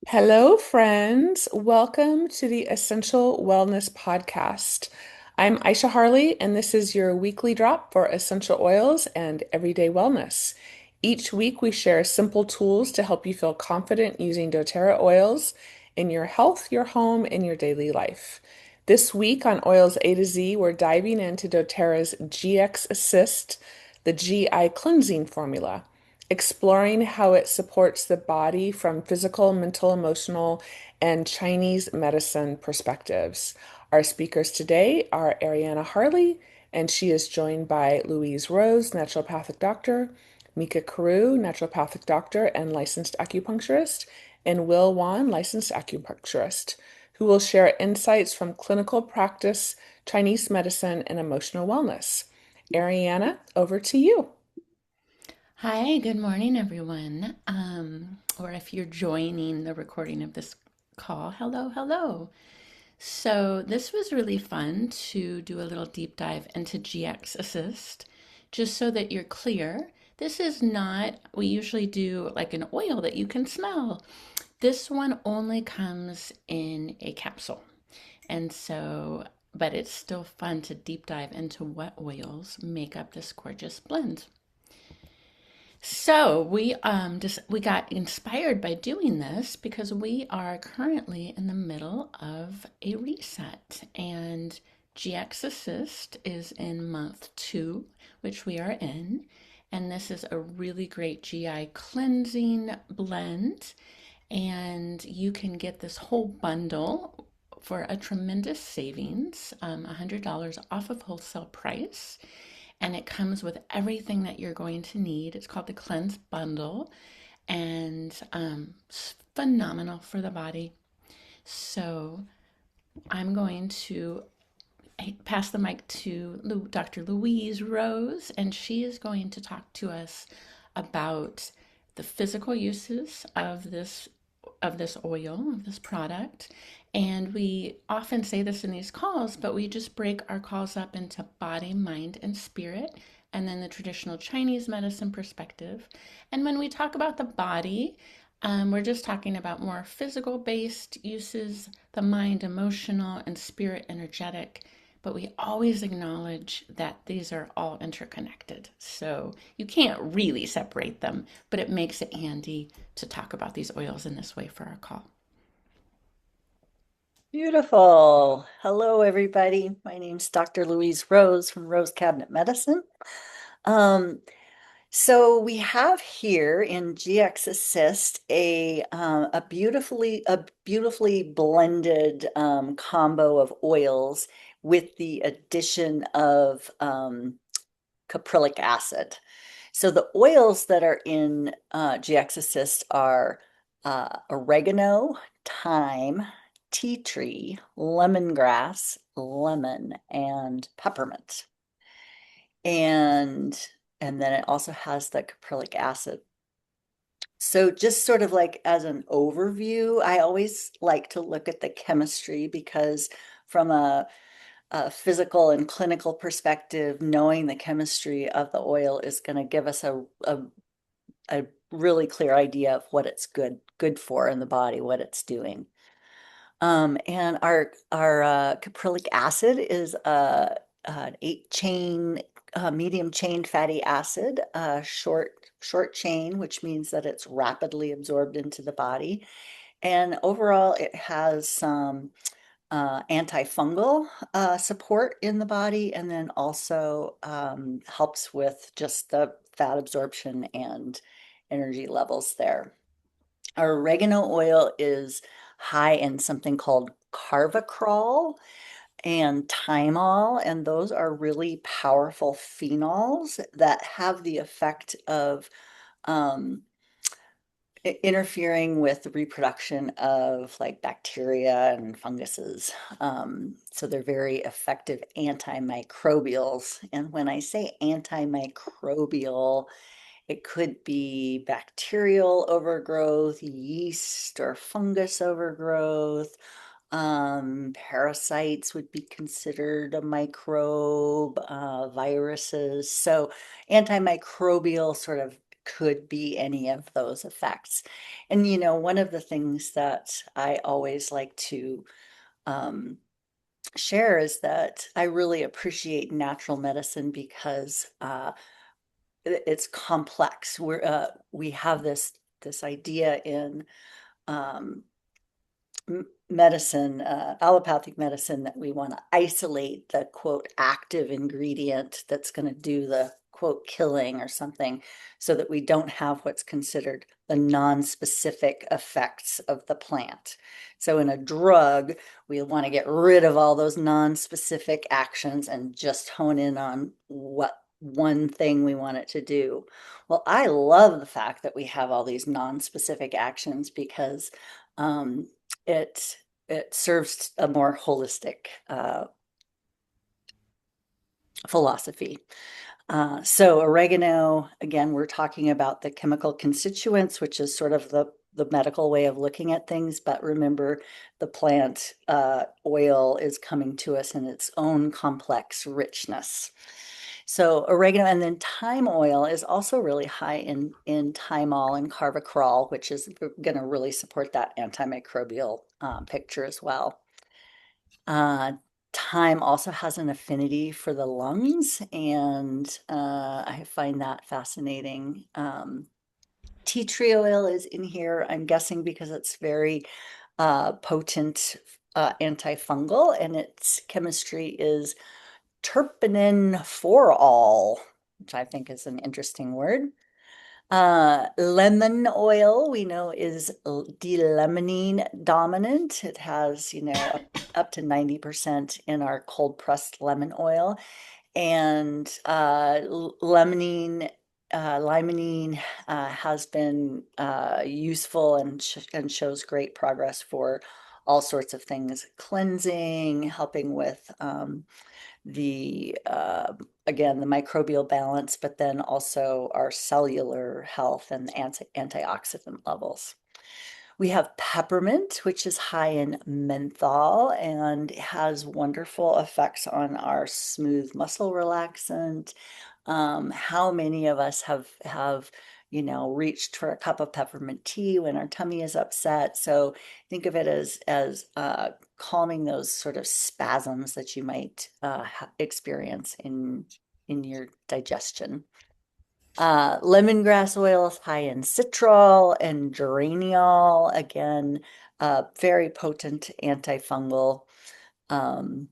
Hello, friends. Welcome to the Essential Wellness Podcast. I'm Aisha Harley, and this is your weekly drop for essential oils and everyday wellness. Each week, we share simple tools to help you feel confident using doTERRA oils in your health, your home, and your daily life. This week on Oils A to Z, we're diving into doTERRA's GX Assist, the GI cleansing formula, exploring how it supports the body from physical, mental, emotional, and Chinese medicine perspectives. Our speakers today are Ariana Harley, and she is joined by Louise Rose, naturopathic doctor, Mica Carew, naturopathic doctor and licensed acupuncturist, and Will Wan, licensed acupuncturist, who will share insights from clinical practice, Chinese medicine, and emotional wellness. Ariana, over to you. Hi, good morning, everyone. Or if you're joining the recording of this call, hello, hello. So, this was really fun to do a little deep dive into GX Assist, just so that you're clear. This is not, we usually do like an oil that you can smell. This one only comes in a capsule. And so, but it's still fun to deep dive into what oils make up this gorgeous blend. So we got inspired by doing this because we are currently in the middle of a reset, and GX Assist is in month 2, which we are in, and this is a really great GI cleansing blend, and you can get this whole bundle for a tremendous savings, $100 off of wholesale price, and it comes with everything that you're going to need. It's called the Cleanse Bundle, and it's phenomenal for the body. So I'm going to pass the mic to Dr. Louise Rose, and she is going to talk to us about the physical uses of this oil, of this product. And we often say this in these calls, but we just break our calls up into body, mind, and spirit, and then the traditional Chinese medicine perspective. And when we talk about the body, we're just talking about more physical based uses, the mind, emotional, and spirit, energetic. But we always acknowledge that these are all interconnected. So you can't really separate them, but it makes it handy to talk about these oils in this way for our call. Beautiful. Hello, everybody. My name's Dr. Louise Rose from Rose Cabinet Medicine. Um, so we have here in GX Assist a beautifully blended combo of oils with the addition of caprylic acid. So the oils that are in GX Assist are oregano, thyme, tea tree, lemongrass, lemon, and peppermint. And and then it also has the caprylic acid. So just sort of like as an overview, I always like to look at the chemistry because from a physical and clinical perspective, knowing the chemistry of the oil is going to give us a really clear idea of what it's good for in the body, what it's doing. And our caprylic acid is an 8 chain, medium chain fatty acid, short chain, which means that it's rapidly absorbed into the body. And overall, it has some antifungal support in the body, and then also helps with just the fat absorption and energy levels there. Our oregano oil is high in something called carvacrol and thymol, and those are really powerful phenols that have the effect of um, interfering with the reproduction of like bacteria and funguses. So they're very effective antimicrobials. And when I say antimicrobial, it could be bacterial overgrowth, yeast or fungus overgrowth. Parasites would be considered a microbe, viruses. So antimicrobial sort of could be any of those effects. And, one of the things that I always like to um, share is that I really appreciate natural medicine because it's complex. We have this idea in um, medicine, allopathic medicine, that we want to isolate the quote active ingredient that's going to do the quote killing or something, so that we don't have what's considered the non-specific effects of the plant. So in a drug, we want to get rid of all those non-specific actions and just hone in on what one thing we want it to do. Well, I love the fact that we have all these non-specific actions because um, it it serves a more holistic philosophy. So oregano, again, we're talking about the chemical constituents, which is sort of the medical way of looking at things. But remember, the plant oil is coming to us in its own complex richness. So oregano, and then thyme oil is also really high in thymol and carvacrol, which is going to really support that antimicrobial picture as well. Uh, Thyme also has an affinity for the lungs, and I find that fascinating. Tea tree oil is in here, I'm guessing because it's very potent antifungal, and its chemistry is terpenin for all, which I think is an interesting word. Lemon oil we know is D-limonene dominant. It has, up to 90% in our cold pressed lemon oil. And limonene has been useful and shows great progress for all sorts of things, cleansing, helping with the again, the microbial balance, but then also our cellular health and antioxidant levels. We have peppermint, which is high in menthol and has wonderful effects on our smooth muscle relaxant. How many of us have reached for a cup of peppermint tea when our tummy is upset? So think of it as calming those sort of spasms that you might experience in your digestion. Lemongrass oil is high in citral and geraniol, again, very potent antifungal. Um,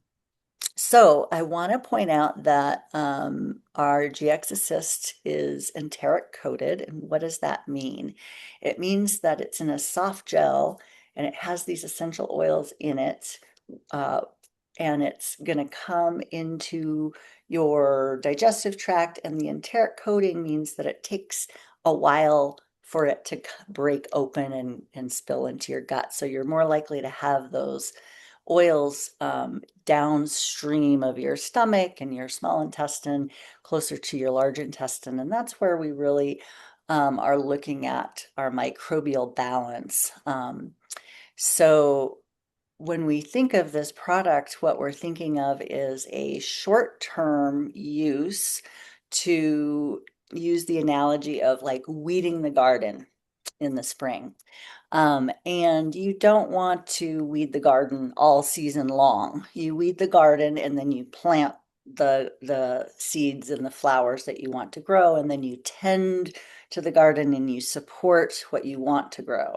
so I want to point out that our GX Assist is enteric coated. And what does that mean? It means that it's in a soft gel and it has these essential oils in it. Uh, and it's going to come into your digestive tract, and the enteric coating means that it takes a while for it to break open and spill into your gut. So you're more likely to have those oils downstream of your stomach and your small intestine, closer to your large intestine. And that's where we really are looking at our microbial balance. So when we think of this product, what we're thinking of is a short-term use, to use the analogy of like weeding the garden in the spring. And you don't want to weed the garden all season long. You weed the garden and then you plant the seeds and the flowers that you want to grow, and then you tend to the garden and you support what you want to grow.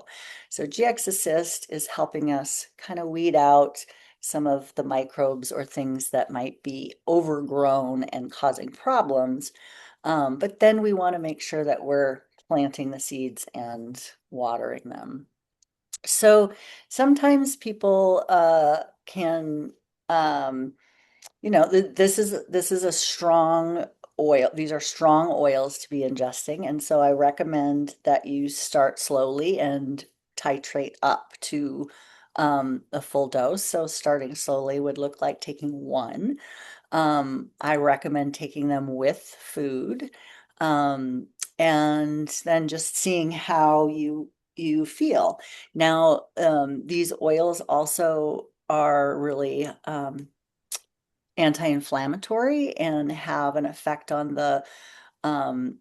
So GX Assist is helping us kind of weed out some of the microbes or things that might be overgrown and causing problems. But then we want to make sure that we're planting the seeds and watering them. So sometimes people can, this is a strong oil. These are strong oils to be ingesting, and so I recommend that you start slowly and titrate up to a full dose. So starting slowly would look like taking one. I recommend taking them with food, um, and then just seeing how you feel. Now, these oils also are really anti-inflammatory and have an effect on um,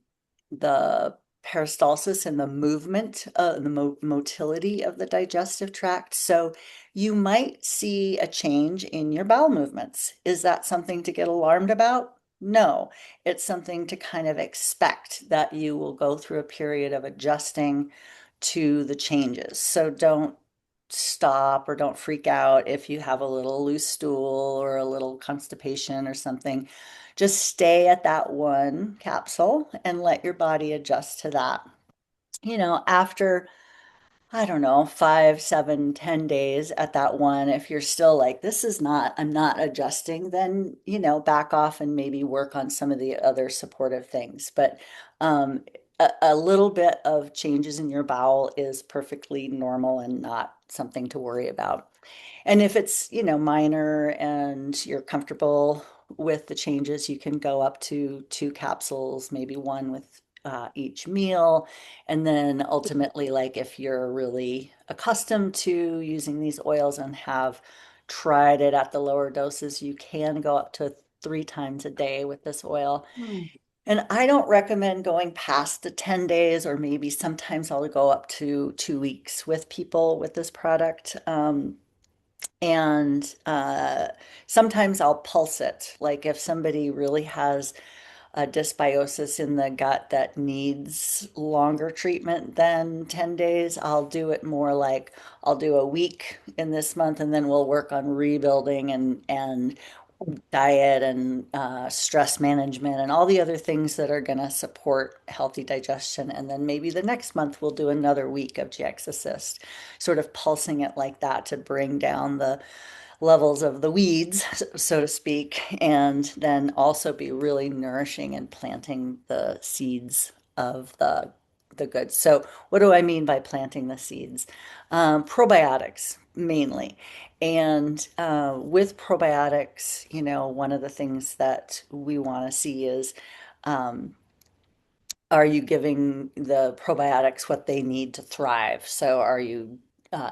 the peristalsis and the movement, the motility of the digestive tract. So you might see a change in your bowel movements. Is that something to get alarmed about? No, it's something to kind of expect that you will go through a period of adjusting to the changes. So don't stop or don't freak out if you have a little loose stool or a little constipation or something. Just stay at that one capsule and let your body adjust to that. After, I don't know, 5, 7, 10 days at that one, if you're still like, this is not, I'm not adjusting, then, back off and maybe work on some of the other supportive things. But a little bit of changes in your bowel is perfectly normal and not something to worry about. And if it's, minor and you're comfortable with the changes, you can go up to 2 capsules, maybe one with each meal. And then ultimately, like if you're really accustomed to using these oils and have tried it at the lower doses, you can go up to 3 times a day with this oil. Hmm. And I don't recommend going past the 10 days, or maybe sometimes I'll go up to 2 weeks with people with this product. And sometimes I'll pulse it. Like if somebody really has a dysbiosis in the gut that needs longer treatment than 10 days, I'll do it more like I'll do a week in this month and then we'll work on rebuilding and diet and stress management and all the other things that are going to support healthy digestion. And then maybe the next month we'll do another week of GX Assist, sort of pulsing it like that to bring down the levels of the weeds, so to speak, and then also be really nourishing and planting the seeds of the goods. So, what do I mean by planting the seeds? Probiotics mainly. And with probiotics, one of the things that we want to see is um, are you giving the probiotics what they need to thrive? So are you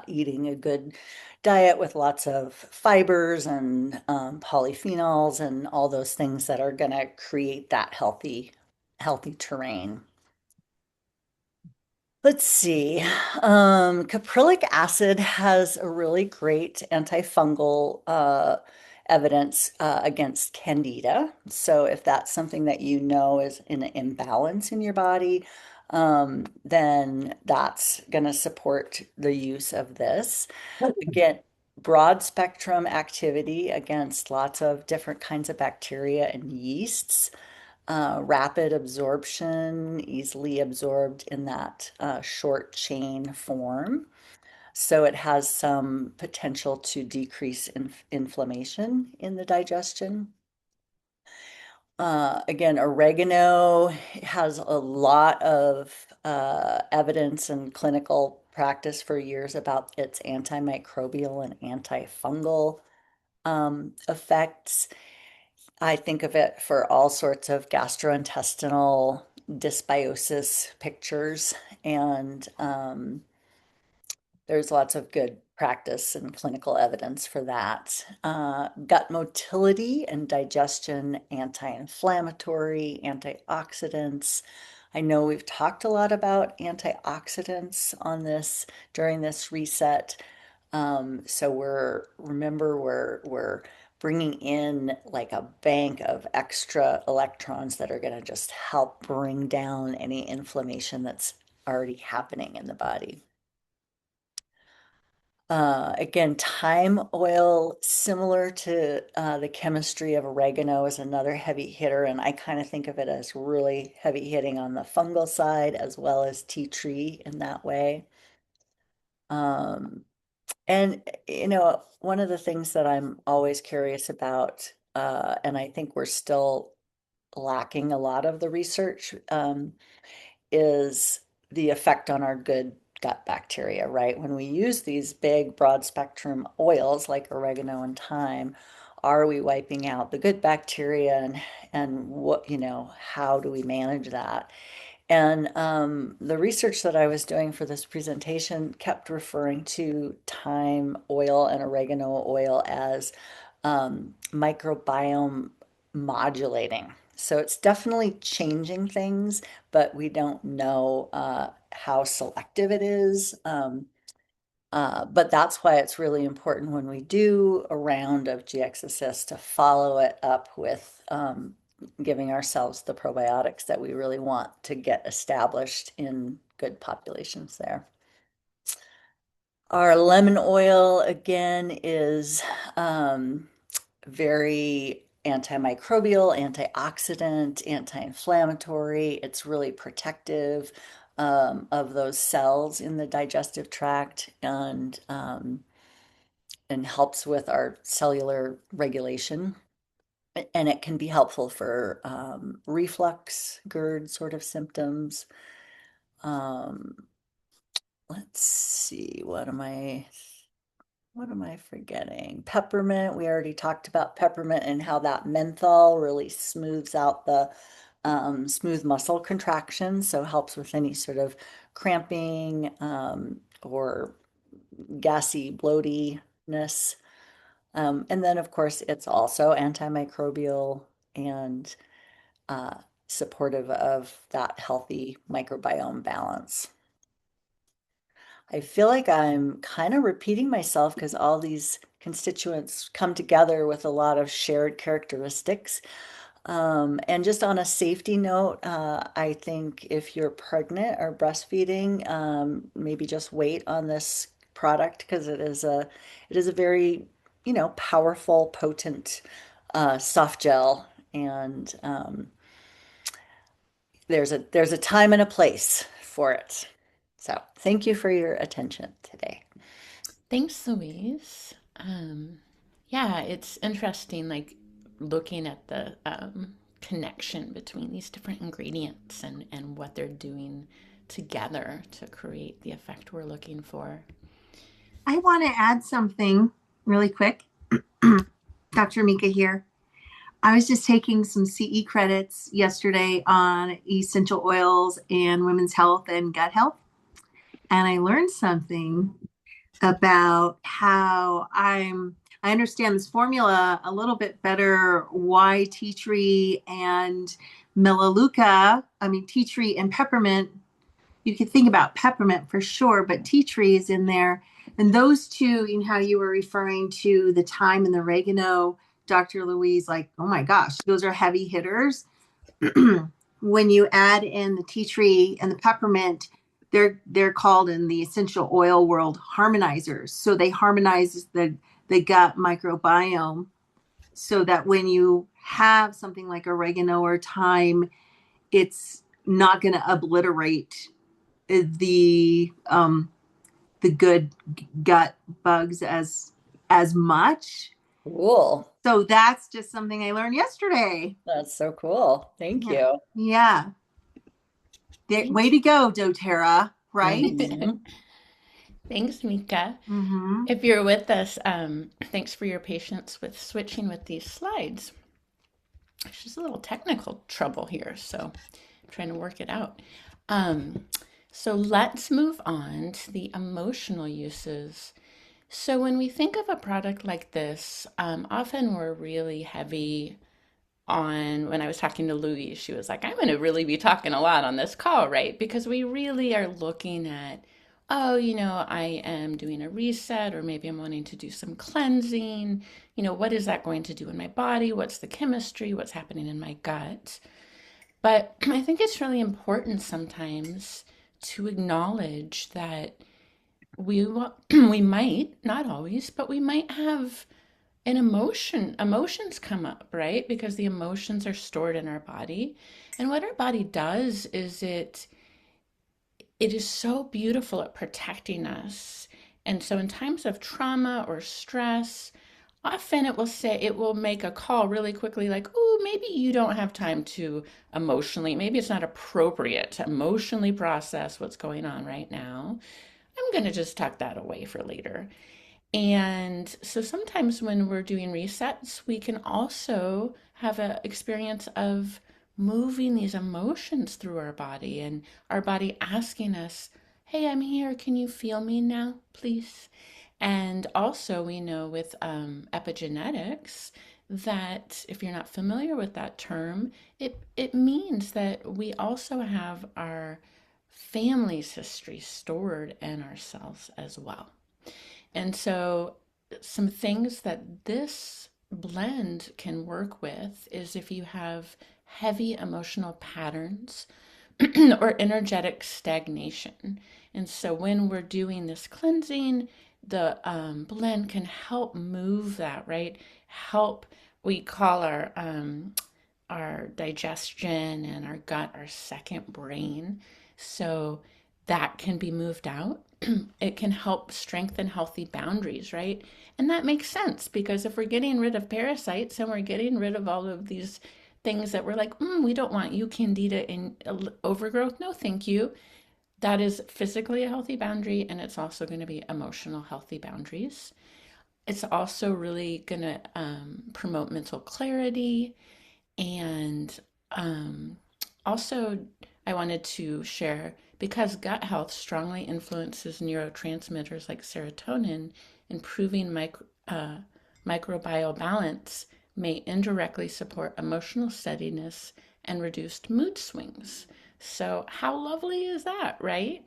eating a good diet with lots of fibers and polyphenols and all those things that are going to create that healthy terrain? Let's see. Caprylic acid has a really great antifungal evidence against candida. So if that's something that you know is an imbalance in your body, then that's going to support the use of this. Again, broad spectrum activity against lots of different kinds of bacteria and yeasts, rapid absorption, easily absorbed in that short chain form. So it has some potential to decrease inflammation in the digestion. Again, oregano has a lot of evidence and clinical practice for years about its antimicrobial and antifungal effects. I think of it for all sorts of gastrointestinal dysbiosis pictures, and there's lots of good practice and clinical evidence for that. Gut motility and digestion, anti-inflammatory, antioxidants. I know we've talked a lot about antioxidants on this during this reset. So we're bringing in like a bank of extra electrons that are going to just help bring down any inflammation that's already happening in the body. Again, thyme oil, similar to the chemistry of oregano, is another heavy hitter, and I kind of think of it as really heavy hitting on the fungal side as well as tea tree in that way. Um, and one of the things that I'm always curious about, and I think we're still lacking a lot of the research, is the effect on our good gut bacteria, right? When we use these big broad spectrum oils like oregano and thyme, are we wiping out the good bacteria and what, how do we manage that? And the research that I was doing for this presentation kept referring to thyme oil and oregano oil as microbiome modulating. So it's definitely changing things, but we don't know how selective it is. But that's why it's really important when we do a round of GX Assist to follow it up with giving ourselves the probiotics that we really want to get established in good populations there. Our lemon oil, again, is very antimicrobial, antioxidant, anti-inflammatory. It's really protective of those cells in the digestive tract and helps with our cellular regulation. And it can be helpful for reflux, GERD sort of symptoms. Um, let's see, what am I forgetting? Peppermint. We already talked about peppermint and how that menthol really smooths out the smooth muscle contraction, so helps with any sort of cramping or gassy bloatiness. And then, of course, it's also antimicrobial and uh, supportive of that healthy microbiome balance. I feel like I'm kind of repeating myself because all these constituents come together with a lot of shared characteristics. And just on a safety note, I think if you're pregnant or breastfeeding, maybe just wait on this product because it is a very, powerful, potent soft gel, and there's a time and a place for it. So thank you for your attention today. Thanks, Louise. Yeah, it's interesting, like looking at the connection between these different ingredients and what they're doing together to create the effect we're looking for. I want to add something really quick. Dr. Mica here. I was just taking some CE credits yesterday on essential oils and women's health and gut health. And I learned something about how I understand this formula a little bit better, why tea tree and melaleuca, tea tree and peppermint. You could think about peppermint for sure, but tea tree is in there. And those two, how you were referring to the thyme and the oregano, Dr. Louise, like, oh my gosh, those are heavy hitters. When you add in the tea tree and the peppermint, they're called in the essential oil world harmonizers. So they harmonize the gut microbiome so that when you have something like oregano or thyme, it's not going to obliterate the good gut bugs as much. Cool. So that's just something I learned yesterday. That's so cool. Thank Yeah. you. Yeah. Way to go, doTERRA, right? Mhm. Thanks, Mika. Mm-hmm. If you're with us, thanks for your patience with switching with these slides. It's just a little technical trouble here, so I'm trying to work it out. Um, so let's move on to the emotional uses. So when we think of a product like this, often we're really heavy on, when I was talking to Louise, she was like, I'm going to really be talking a lot on this call, right? Because we really are looking at, oh, I am doing a reset, or maybe I'm wanting to do some cleansing. What is that going to do in my body? What's the chemistry? What's happening in my gut? But I think it's really important sometimes to acknowledge that we might, not always, but we might have an emotions come up, right? Because the emotions are stored in our body. And what our body does is it is so beautiful at protecting us. And so in times of trauma or stress, often it will make a call really quickly like, oh, maybe you don't have time to emotionally, maybe it's not appropriate to emotionally process what's going on right now. I'm going to just tuck that away for later. And so sometimes when we're doing resets, we can also have an experience of moving these emotions through our body and our body asking us, hey, I'm here. Can you feel me now, please? And also, we know with epigenetics that if you're not familiar with that term, it means that we also have our family's history stored in our cells as well. And so, some things that this blend can work with is if you have heavy emotional patterns or energetic stagnation. And so, when we're doing this cleansing, the blend can help move that, right? Help, we call our digestion and our gut our second brain. So that can be moved out. It can help strengthen healthy boundaries, right? And that makes sense because if we're getting rid of parasites and we're getting rid of all of these things that we're like, we don't want you, candida in overgrowth. No, thank you. That is physically a healthy boundary, and it's also going to be emotional healthy boundaries. It's also really going to promote mental clarity and um, also, I wanted to share because gut health strongly influences neurotransmitters like serotonin, improving microbial balance may indirectly support emotional steadiness and reduced mood swings. So, how lovely is that, right?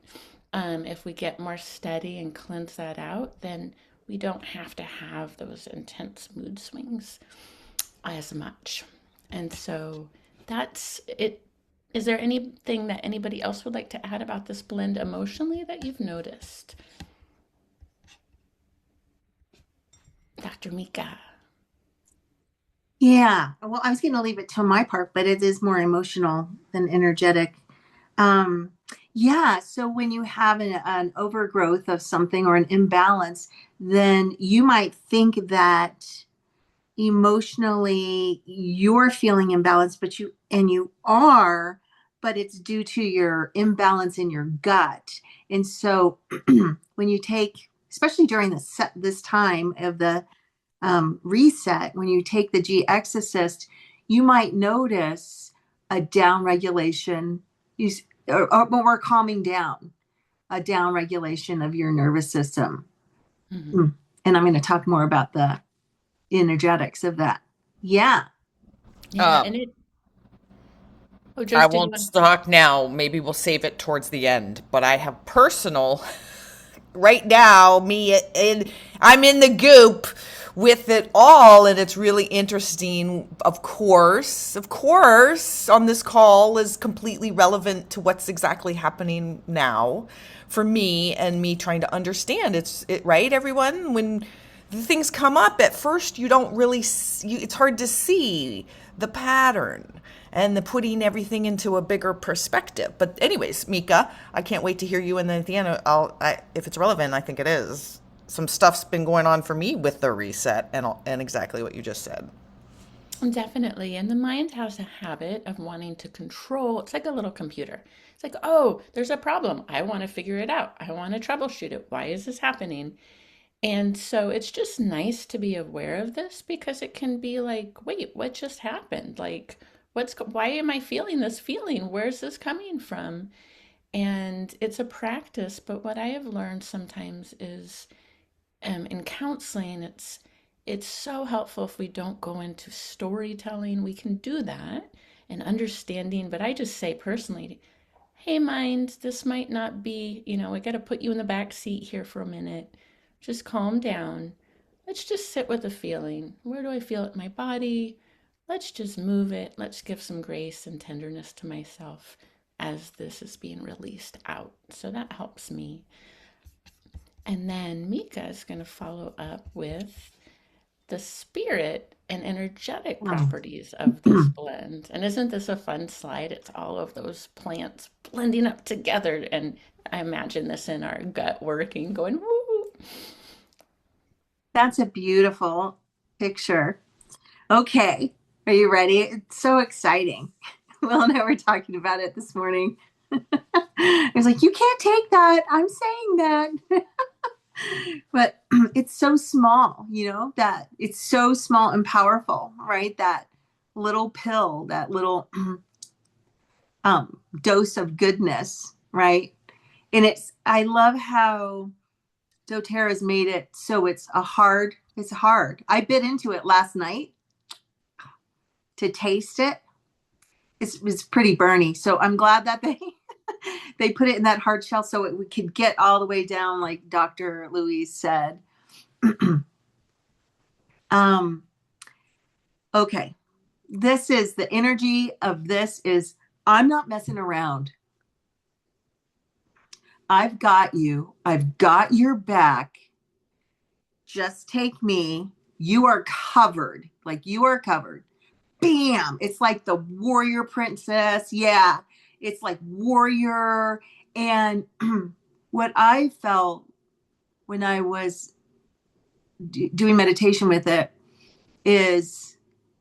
If we get more steady and cleanse that out, then we don't have to have those intense mood swings as much. And so that's it. Is there anything that anybody else would like to add about this blend emotionally that you've noticed? Dr. Mica. Yeah. Well, I was going to leave it to my part, but it is more emotional than energetic. Um, yeah. So when you have an overgrowth of something or an imbalance, then you might think that emotionally you're feeling imbalanced, you are, but it's due to your imbalance in your gut. And so when you take, especially during this time of the reset, when you take the GX assist, you might notice a down regulation, or calming down, a down regulation of your nervous system. Mm-hmm. Mm. And I'm going to talk more about the energetics of that. Yeah. Yeah, Um, and it. Oh, I Joyce, did you won't want? talk now. Maybe we'll save it towards the end. But I have personal right now. I'm in the goop with it all, and it's really interesting. Of course, on this call is completely relevant to what's exactly happening now for me and me trying to understand. Right, everyone. When the things come up at first, you don't really. It's hard to see the pattern and the putting everything into a bigger perspective. But anyways, Mica, I can't wait to hear you. And then at the end, if it's relevant, I think it is. Some stuff's been going on for me with the reset and exactly what you just said. Definitely. And the mind has a habit of wanting to control. It's like a little computer. It's like, oh, there's a problem. I want to figure it out. I want to troubleshoot it. Why is this happening? And so it's just nice to be aware of this because it can be like, wait, what just happened? Like, why am I feeling this feeling? Where's this coming from? And it's a practice, but what I have learned sometimes is in counseling, it's so helpful if we don't go into storytelling. We can do that and understanding, but I just say personally, hey, mind, this might not be, I got to put you in the back seat here for a minute. Just calm down. Let's just sit with the feeling. Where do I feel it in my body? Let's just move it. Let's give some grace and tenderness to myself as this is being released out. So that helps me. And then Mica is going to follow up with the spirit and energetic properties of this blend. And isn't this a fun slide? It's all of those plants blending up together. And I imagine this in our gut working, going, woo. That's a beautiful picture. Okay. Are you ready? It's so exciting. Will and I were talking about it this morning. I was like, you can't take that. I'm saying that. But it's so small, that it's so small and powerful, right? That little pill, that little dose of goodness, right? And I love how doTERRA's made it so it's hard. I bit into it last night to taste it. It's pretty burny. So I'm glad that they they put it in that hard shell so we could get all the way down, like Dr. Louise said. um, okay. This is the energy of this is I'm not messing around. I've got you. I've got your back. Just take me. You are covered. Like you are covered. Bam. It's like the warrior princess. Yeah. It's like warrior. And what I felt when I was doing meditation with it is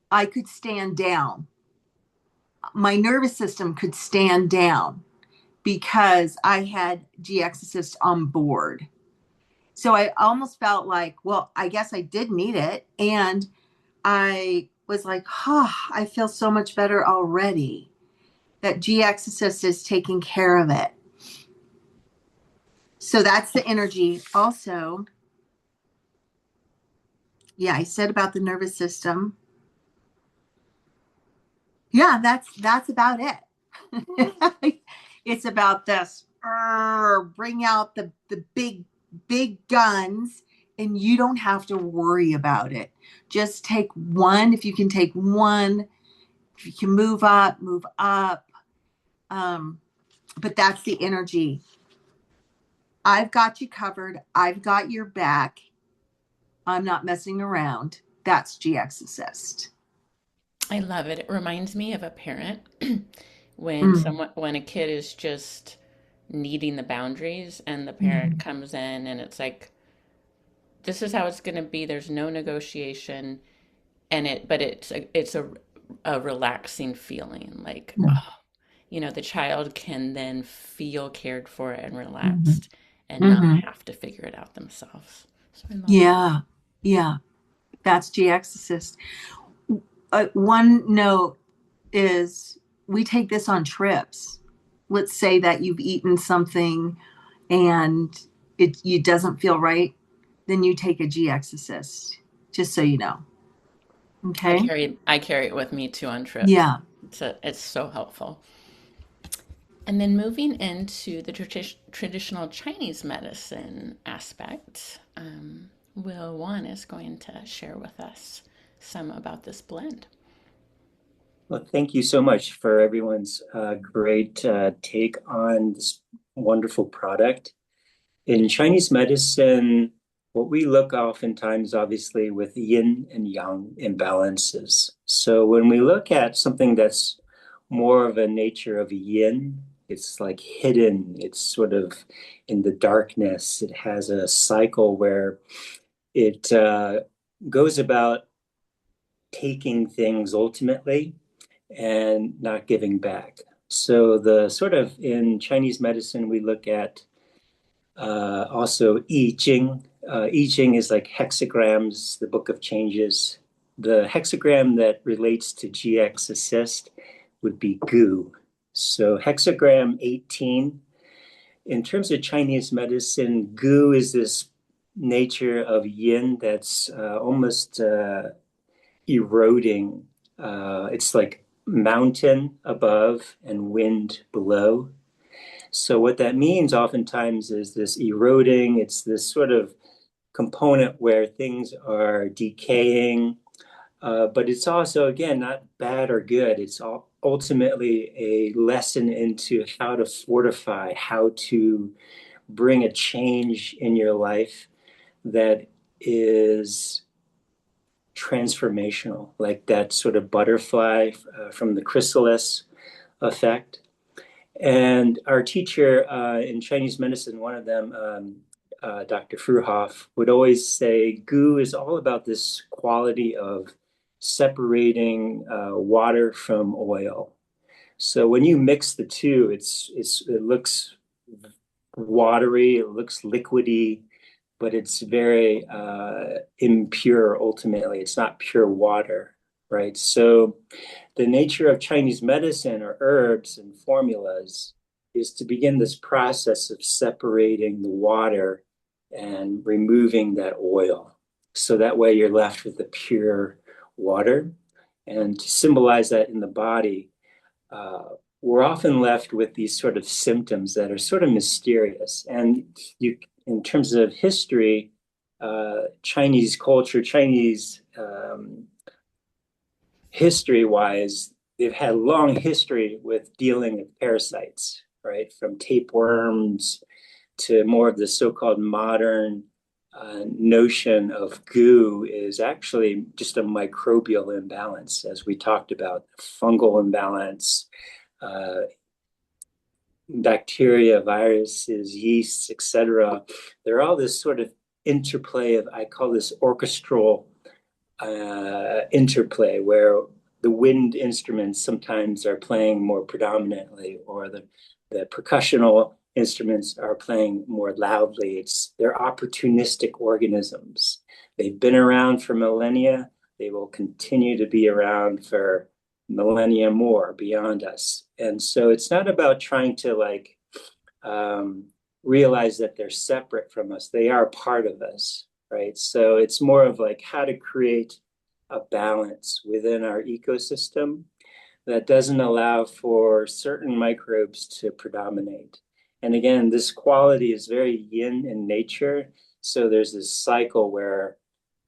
I could stand down. My nervous system could stand down because I had GX Assist on board. So I almost felt like, well, I guess I did need it. And I was like, oh, I feel so much better already that GX Assist is taking care of it. So that's the energy. Also, yeah, I said about the nervous system. Yeah, that's about it. It's about this. Bring out the big guns, and you don't have to worry about it. Just take one. If you can take one, if you can move up, move up. But that's the energy. I've got you covered. I've got your back. I'm not messing around. That's GX Assist. I love it. It reminds me of a parent Mm. when a kid is just needing the boundaries and the parent Mm. comes in and it's like, this is how it's going to be. There's no negotiation, but it's a relaxing feeling. Like, Mm. oh, the child can then feel cared for and Mhm. relaxed and not Mhm. have to figure it out themselves. So I love that. Yeah. Yeah. That's GX Assist. One note is we take this on trips. Let's say that you've eaten something and it doesn't feel right, then you take a GX Assist, just so you know. Okay. I carry it with me too on trips. Yeah. It's so helpful. And then moving into the traditional Chinese medicine aspect, Will Wan is going to share with us some about this blend. Well, thank you so much for everyone's great take on this wonderful product. In Chinese medicine, what we look oftentimes, obviously, with yin and yang imbalances. So when we look at something that's more of a nature of yin, it's like hidden, it's sort of in the darkness. It has a cycle where it goes about taking things ultimately and not giving back. So the sort of in Chinese medicine, we look at also I Ching. I Ching is like hexagrams, the book of changes. The hexagram that relates to GX Assist would be Gu. So hexagram 18. In terms of Chinese medicine, Gu is this nature of yin that's almost eroding. It's like mountain above and wind below. So what that means oftentimes is this eroding. It's this sort of component where things are decaying, but it's also, again, not bad or good. It's ultimately a lesson into how to fortify, how to bring a change in your life that is transformational, like that sort of butterfly from the chrysalis effect. And our teacher in Chinese medicine, one of them, Dr. Fruhoff, would always say Gu is all about this quality of separating water from oil. So when you mix the two, it looks watery, it looks liquidy, but it's very impure ultimately. It's not pure water, right? So the nature of Chinese medicine or herbs and formulas is to begin this process of separating the water and removing that oil. So that way you're left with the pure water. And to symbolize that in the body, we're often left with these sort of symptoms that are sort of mysterious. And in terms of history, Chinese culture, Chinese history-wise, they've had a long history with dealing with parasites, right? From tapeworms to more of the so-called modern notion of goo is actually just a microbial imbalance, as we talked about, fungal imbalance, uh, bacteria, viruses, yeasts, etc. They're all this sort of interplay of, I call this orchestral interplay, where the wind instruments sometimes are playing more predominantly, or the percussional instruments are playing more loudly. They're opportunistic organisms. They've been around for millennia. They will continue to be around for millennia more beyond us. And so it's not about trying to realize that they're separate from us. They are part of us, right? So it's more of like how to create a balance within our ecosystem that doesn't allow for certain microbes to predominate. And again, this quality is very yin in nature. So there's this cycle where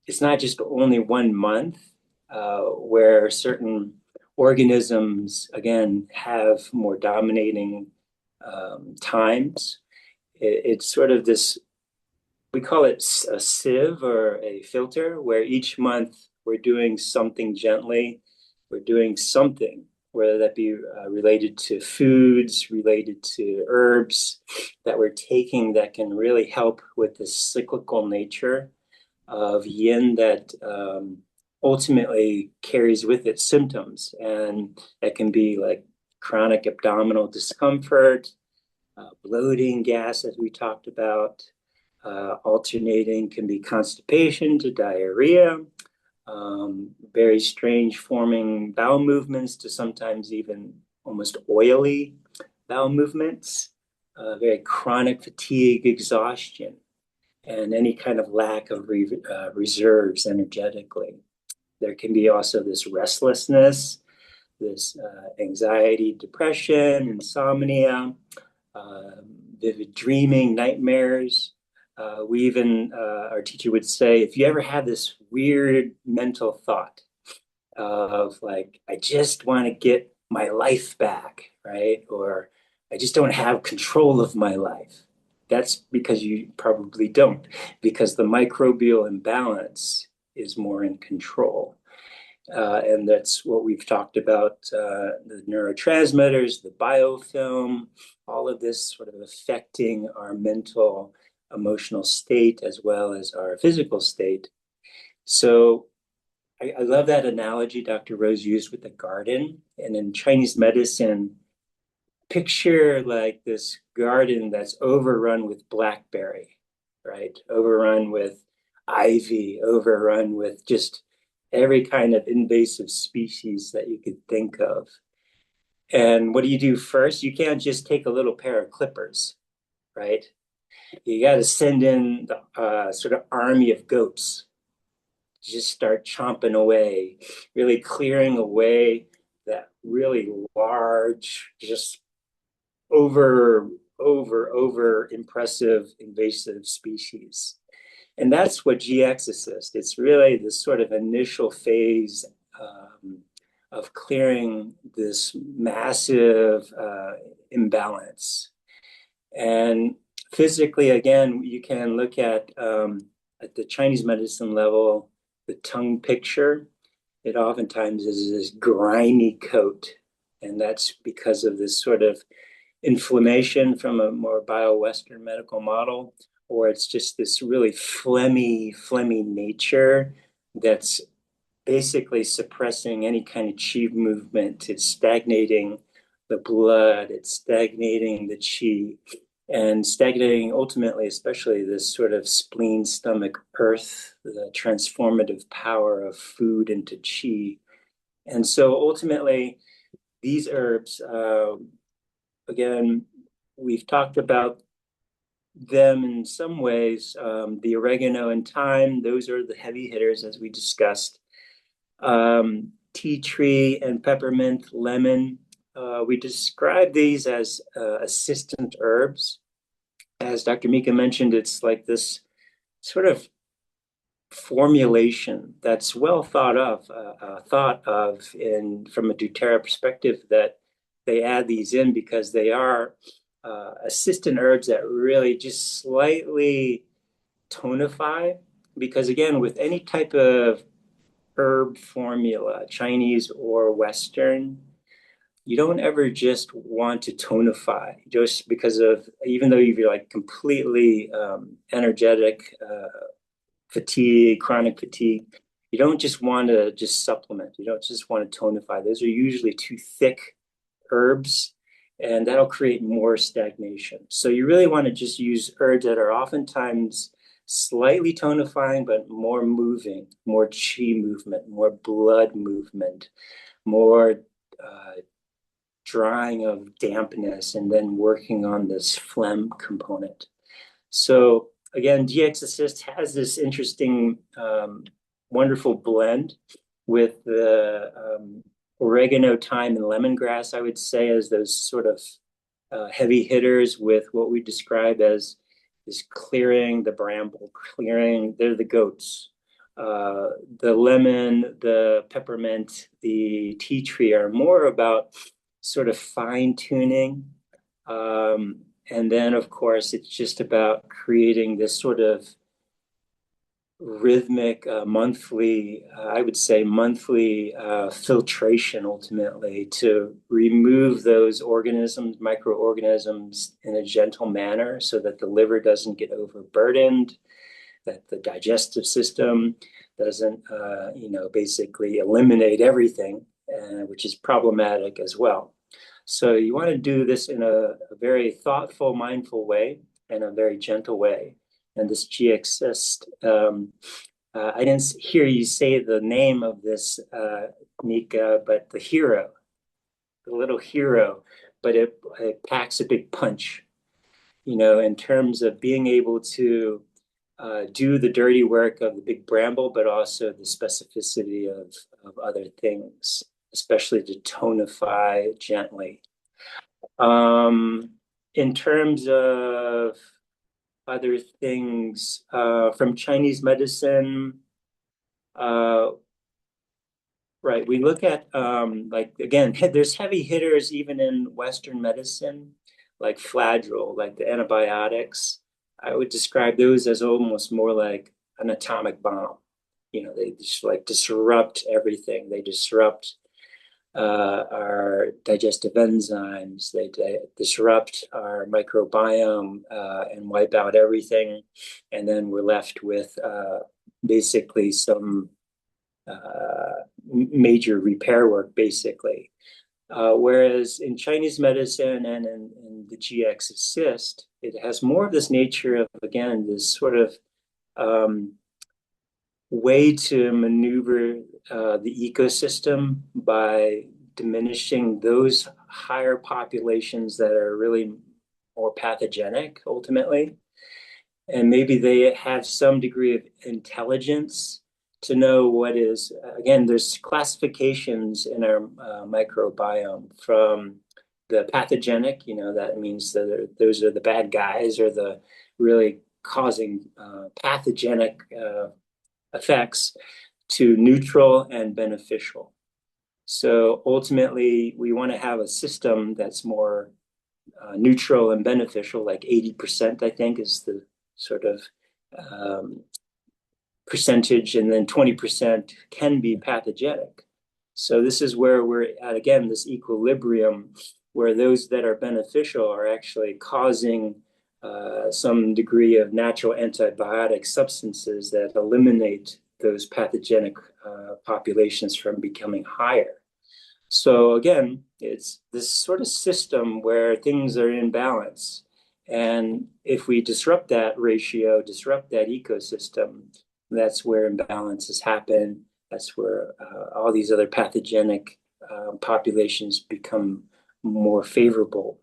it's not just only 1 month where certain organisms, again, have more dominating times. It's sort of this, we call it a sieve or a filter, where each month we're doing something gently. We're doing something, whether that be related to foods, related to herbs that we're taking that can really help with the cyclical nature of yin that ultimately carries with it symptoms. And that can be like chronic abdominal discomfort, bloating, gas, as we talked about. Alternating can be constipation to diarrhea, very strange forming bowel movements to sometimes even almost oily bowel movements, very chronic fatigue, exhaustion, and any kind of lack of reserves energetically. There can be also this restlessness, this anxiety, depression, insomnia, vivid dreaming, nightmares. We even, our teacher would say, if you ever have this weird mental thought of like, I just want to get my life back, right? Or I just don't have control of my life. That's because you probably don't, because the microbial imbalance is more in control. And that's what we've talked about, the neurotransmitters, the biofilm, all of this sort of affecting our mental, emotional state as well as our physical state. So I love that analogy Dr. Rose used with the garden. And in Chinese medicine, picture like this garden that's overrun with blackberry, right? Overrun with ivy, overrun with just every kind of invasive species that you could think of. And what do you do first? You can't just take a little pair of clippers, right? You got to send in the sort of army of goats. Just start chomping away, really clearing away that really large, just over impressive invasive species. And that's what GX Assist. It's really this sort of initial phase of clearing this massive imbalance. And physically, again, you can look at the Chinese medicine level, the tongue picture. It oftentimes is this grimy coat. And that's because of this sort of inflammation from a more bio-Western medical model, or it's just this really phlegmy nature that's basically suppressing any kind of qi movement. It's stagnating the blood, it's stagnating the qi, and stagnating ultimately, especially this sort of spleen, stomach, earth, the transformative power of food into qi. And so ultimately, these herbs, again, we've talked about them in some ways. The oregano and thyme, those are the heavy hitters, as we discussed. tea tree, and peppermint, lemon. We describe these as assistant herbs. As Dr. Mica mentioned, it's like this sort of formulation that's well thought of in from a doTERRA perspective, that they add these in because they are assistant herbs that really just slightly tonify. Because again, with any type of herb formula, Chinese or Western, you don't ever just want to tonify just because of, even though you're like completely energetic, fatigue, chronic fatigue, you don't just want to just supplement. You don't just want to tonify. Those are usually too thick herbs, and that'll create more stagnation. So you really want to just use herbs that are oftentimes slightly tonifying, but more moving, more qi movement, more blood movement, more drying of dampness, and then working on this phlegm component. So again, GX Assist has this interesting, wonderful blend with the oregano, thyme, and lemongrass, I would say, as those sort of heavy hitters, with what we describe as is clearing the bramble, clearing, they're the goats. The lemon, the peppermint, the tea tree are more about sort of fine tuning. And then, of course, it's just about creating this sort of rhythmic, monthly, I would say monthly filtration, ultimately, to remove those organisms, microorganisms, in a gentle manner so that the liver doesn't get overburdened, that the digestive system doesn't, basically eliminate everything, which is problematic as well. So you want to do this in a very thoughtful, mindful way, and a very gentle way. And this GXist, I didn't hear you say the name of this, Mica, but the hero, the little hero, but it packs a big punch, in terms of being able to do the dirty work of the big bramble, but also the specificity of other things, especially to tonify gently. In terms of other things from Chinese medicine, right, we look at, like, again, there's heavy hitters even in Western medicine, like Fladril, like the antibiotics. I would describe those as almost more like an atomic bomb. They just like disrupt everything. They disrupt our digestive enzymes. They disrupt our microbiome and wipe out everything. And then we're left with basically some major repair work, basically. Whereas in Chinese medicine and in the GX Assist, it has more of this nature of, again, this sort of way to maneuver the ecosystem by diminishing those higher populations that are really more pathogenic, ultimately. And maybe they have some degree of intelligence to know what is, again, there's classifications in our microbiome from the pathogenic, that means that those are the bad guys, or the really causing pathogenic effects, to neutral and beneficial. So ultimately, we want to have a system that's more neutral and beneficial, like 80%, I think, is the sort of percentage, and then 20% can be pathogenic. So this is where we're at, again, this equilibrium, where those that are beneficial are actually causing some degree of natural antibiotic substances that eliminate those pathogenic populations from becoming higher. So again, it's this sort of system where things are in balance. And if we disrupt that ratio, disrupt that ecosystem, that's where imbalances happen. That's where all these other pathogenic populations become more favorable.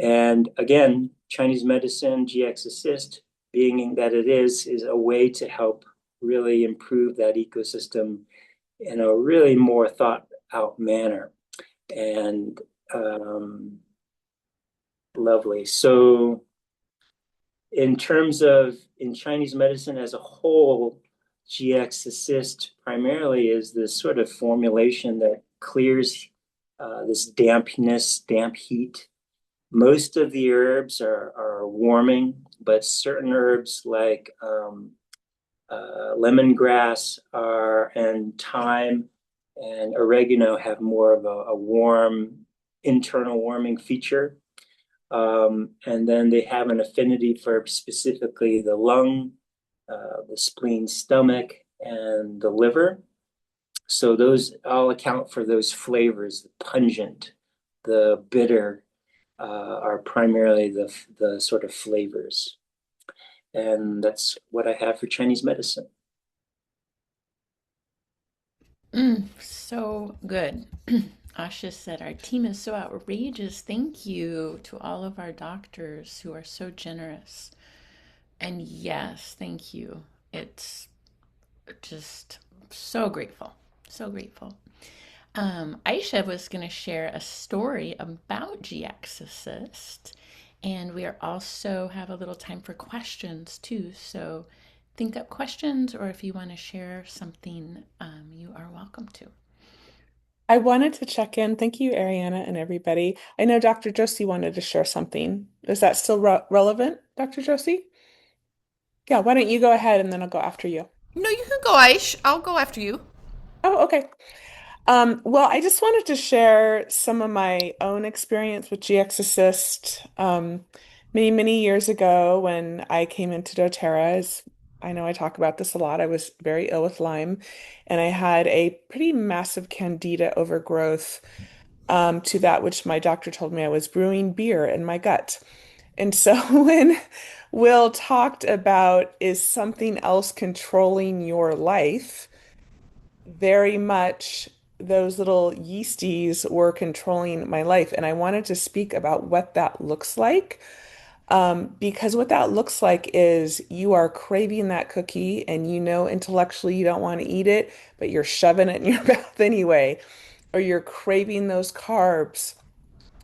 And again, Chinese medicine, GX Assist, being that it is a way to help really improve that ecosystem in a really more thought out manner. And um, lovely. So, in terms of in Chinese medicine as a whole, GX Assist primarily is this sort of formulation that clears this dampness, damp heat. Most of the herbs are warming, but certain herbs like lemongrass are and thyme and oregano have more of a warm internal warming feature. And then they have an affinity for specifically the lung, the spleen, stomach, and the liver. So those all account for those flavors, the pungent, the bitter, are primarily the sort of flavors. And that's what I have for Chinese medicine. So good. Asha said, our team is so outrageous. Thank you to all of our doctors who are so generous. And yes, thank you. It's just so grateful. So grateful. Aisha was going to share a story about GX Assist, and we are also have a little time for questions too. So think up questions, or if you want to share something, you are welcome to. I wanted to check in. Thank you, Ariana and everybody. I know Dr. Josie wanted to share something. Is that still relevant, Dr. Josie? Yeah, why don't you go ahead and then I'll go after you. No, you can go, Aish. I'll go after you. Oh, okay. Well, I just wanted to share some of my own experience with GX Assist. Many, many years ago when I came into doTERRA, as I know I talk about this a lot, I was very ill with Lyme and I had a pretty massive candida overgrowth to that which my doctor told me I was brewing beer in my gut. And so when Will talked about is something else controlling your life, very much those little yeasties were controlling my life. And I wanted to speak about what that looks like. Because what that looks like is you are craving that cookie and you know intellectually you don't want to eat it, but you're shoving it in your mouth anyway. Or you're craving those carbs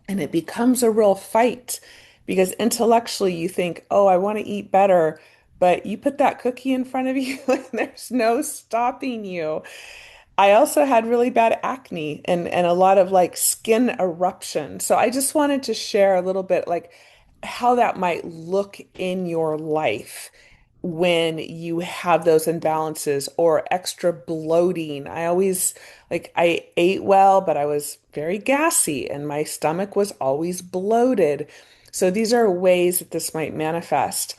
and it becomes a real fight because intellectually you think, oh, I want to eat better. But you put that cookie in front of you and there's no stopping you. I also had really bad acne and a lot of like skin eruption. So I just wanted to share a little bit like how that might look in your life when you have those imbalances or extra bloating. I always like I ate well, but I was very gassy and my stomach was always bloated. So these are ways that this might manifest.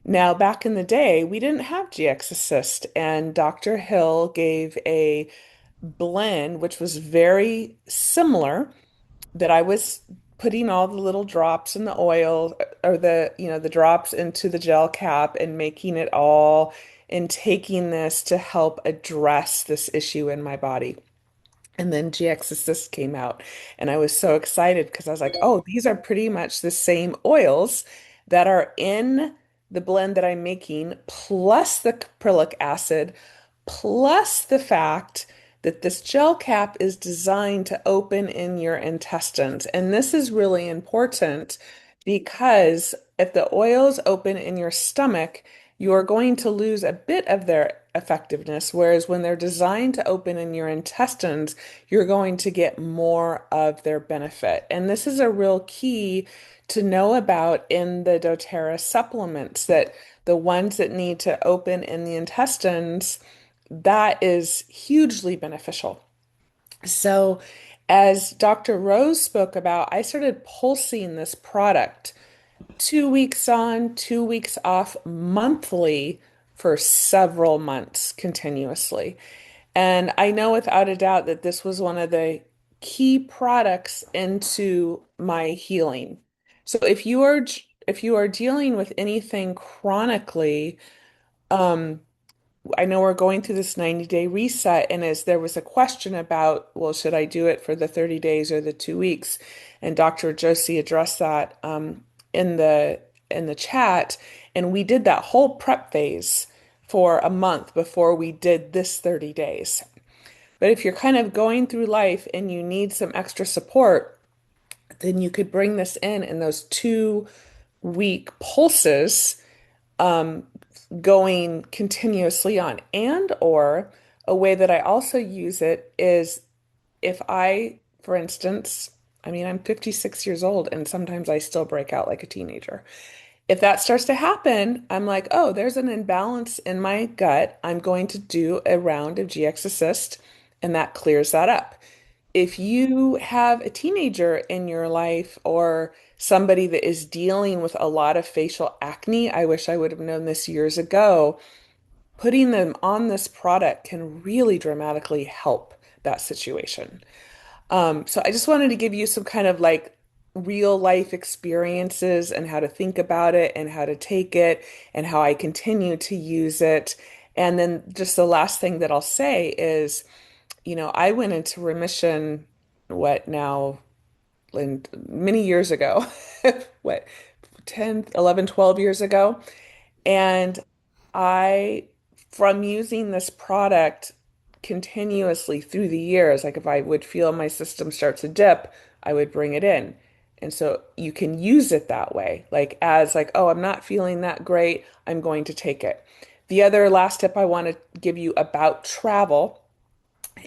Now, back in the day, we didn't have GX Assist, and Dr. Hill gave a blend, which was very similar, that I was putting all the little drops in the oil or the drops into the gel cap and making it all and taking this to help address this issue in my body. And then GX Assist came out, and I was so excited because I was like, oh, these are pretty much the same oils that are in the blend that I'm making, plus the caprylic acid, plus the fact that this gel cap is designed to open in your intestines. And this is really important because if the oils open in your stomach, you're going to lose a bit of their effectiveness. Whereas when they're designed to open in your intestines, you're going to get more of their benefit. And this is a real key to know about in the doTERRA supplements that the ones that need to open in the intestines, that is hugely beneficial. So, as Dr. Rose spoke about, I started pulsing this product 2 weeks on, 2 weeks off monthly for several months continuously. And I know without a doubt that this was one of the key products into my healing. So if you are dealing with anything chronically, um, I know we're going through this 90-day reset, and as there was a question about, well, should I do it for the 30 days or the 2 weeks? And Dr. Josie addressed that in the chat, and we did that whole prep phase for a month before we did this 30 days. But if you're kind of going through life and you need some extra support, then you could bring this in those 2 week pulses, going continuously on. And or a way that I also use it is if I, for instance, I mean, I'm 56 years old and sometimes I still break out like a teenager. If that starts to happen, I'm like, oh, there's an imbalance in my gut. I'm going to do a round of GX Assist, and that clears that up. If you have a teenager in your life or somebody that is dealing with a lot of facial acne, I wish I would have known this years ago. Putting them on this product can really dramatically help that situation. So I just wanted to give you some kind of like real life experiences and how to think about it and how to take it and how I continue to use it. And then just the last thing that I'll say is, I went into remission, what now, many years ago, what, 10, 11, 12 years ago. And I, from using this product continuously through the years, like if I would feel my system start to dip, I would bring it in. And so you can use it that way, like as like, oh, I'm not feeling that great, I'm going to take it. The other last tip I want to give you about travel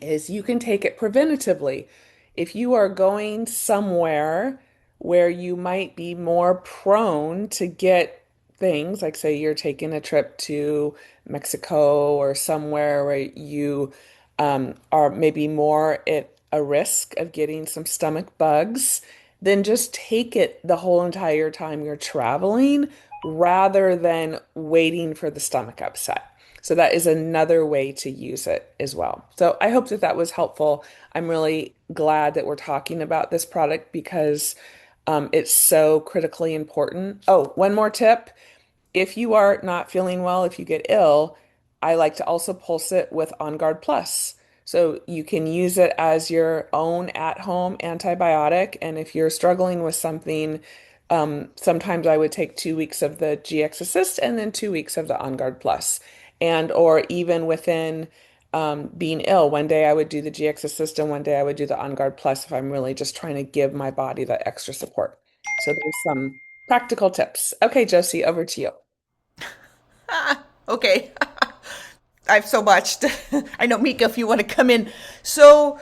is you can take it preventatively. If you are going somewhere where you might be more prone to get things, like say you're taking a trip to Mexico or somewhere where you are maybe more at a risk of getting some stomach bugs, then just take it the whole entire time you're traveling rather than waiting for the stomach upset. So that is another way to use it as well. So I hope that that was helpful. I'm really glad that we're talking about this product because it's so critically important. Oh, one more tip. If you are not feeling well, if you get ill, I like to also pulse it with On Guard Plus. So you can use it as your own at-home antibiotic. And if you're struggling with something, sometimes I would take 2 weeks of the GX Assist and then 2 weeks of the On Guard Plus. And or even within being ill, one day I would do the GX Assist and one day I would do the On Guard Plus if I'm really just trying to give my body that extra support. So there's some practical tips. Okay, Josie, over to you. Okay. I have so much. I know, Mica, if you want to come in. So,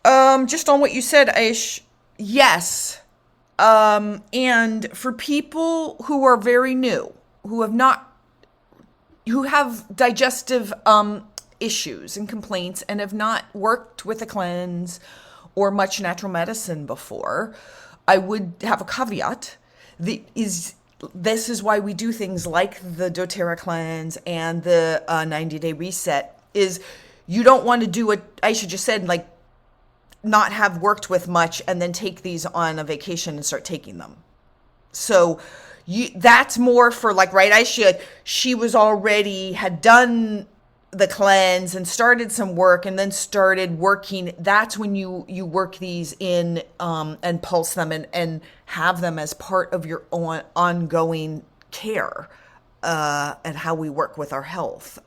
just on what you said, Aish, yes. And for people who are very new, who have digestive issues and complaints and have not worked with a cleanse or much natural medicine before, I would have a caveat. This is why we do things like the doTERRA cleanse and the 90-day reset. Is you don't want to do what Aisha just said, like not have worked with much and then take these on a vacation and start taking them. So that's more for like, right, she was already had done the cleanse and started some work and then started working. That's when you work these in and pulse them and have them as part of your own ongoing care and how we work with our health.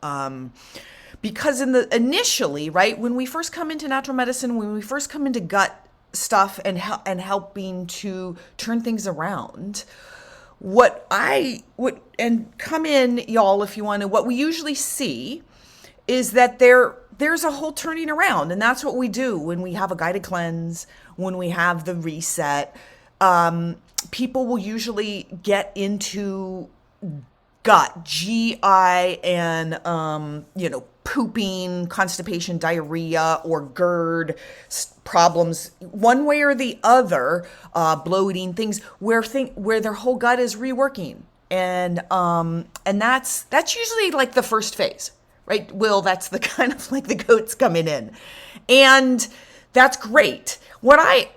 Because initially, right, when we first come into natural medicine, when we first come into gut stuff and helping to turn things around, and come in, y'all, if you want to, what we usually see is that there's a whole turning around. And that's what we do when we have a guided cleanse, when we have the reset. People will usually get into gut, GI, and, pooping, constipation, diarrhea, or GERD problems, one way or the other, bloating, things where their whole gut is reworking. And that's usually like the first phase. Right, Will, that's the kind of like the goats coming in. And that's great. What I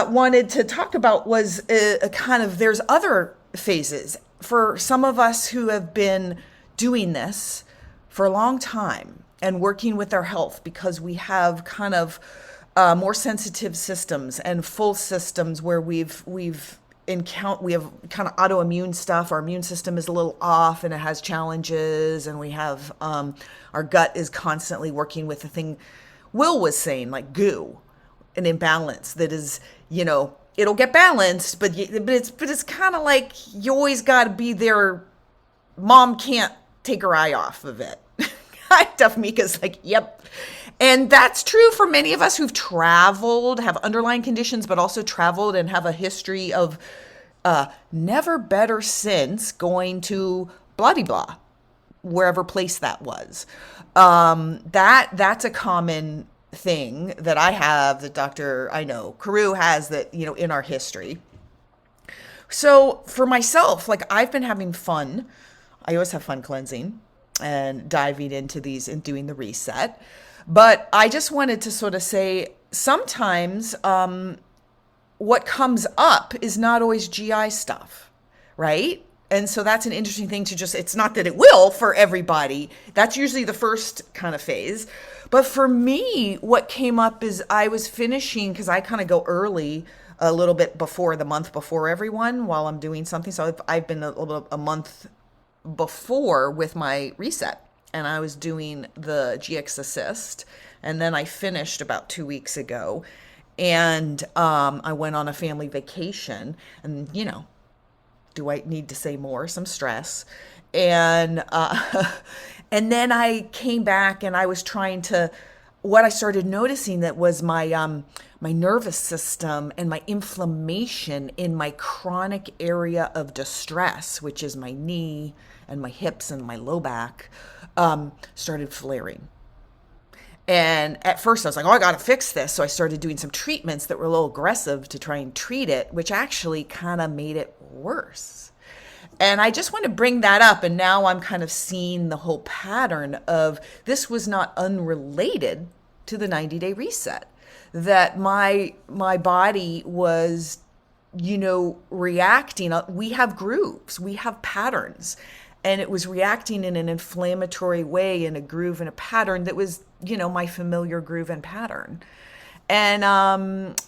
wanted to talk about was a kind of, there's other phases. For some of us who have been doing this for a long time and working with our health because we have kind of more sensitive systems and full systems where we have kind of autoimmune stuff. Our immune system is a little off and it has challenges, and we have our gut is constantly working with the thing. Will was saying, like goo, an imbalance that is, it'll get balanced, but it's kind of like you always got to be there. Mom can't take her eye off of it. Mica's like, yep. And that's true for many of us who've traveled, have underlying conditions, but also traveled and have a history of never better since going to blah blah, wherever place that was. That's a common thing that I have, that Dr. I know Carew has, that, in our history. So for myself, like, I've been having fun. I always have fun cleansing and diving into these and doing the reset. But I just wanted to sort of say, sometimes what comes up is not always GI stuff, right? And so that's an interesting thing to just, it's not that it will for everybody. That's usually the first kind of phase. But for me, what came up is I was finishing, because I kind of go early a little bit before, the month before everyone, while I'm doing something. So I've been a month before with my reset, and I was doing the GX Assist, and then I finished about 2 weeks ago, and I went on a family vacation, and do I need to say more? Some stress. And and then I came back, and I was trying to, what I started noticing that was my my nervous system and my inflammation in my chronic area of distress, which is my knee and my hips and my low back, started flaring. And at first I was like, oh, I got to fix this. So I started doing some treatments that were a little aggressive to try and treat it, which actually kind of made it worse. And I just want to bring that up. And now I'm kind of seeing the whole pattern of, this was not unrelated to the 90-day reset, that my body was, reacting. We have grooves, we have patterns. And it was reacting in an inflammatory way, in a groove and a pattern that was, my familiar groove and pattern. And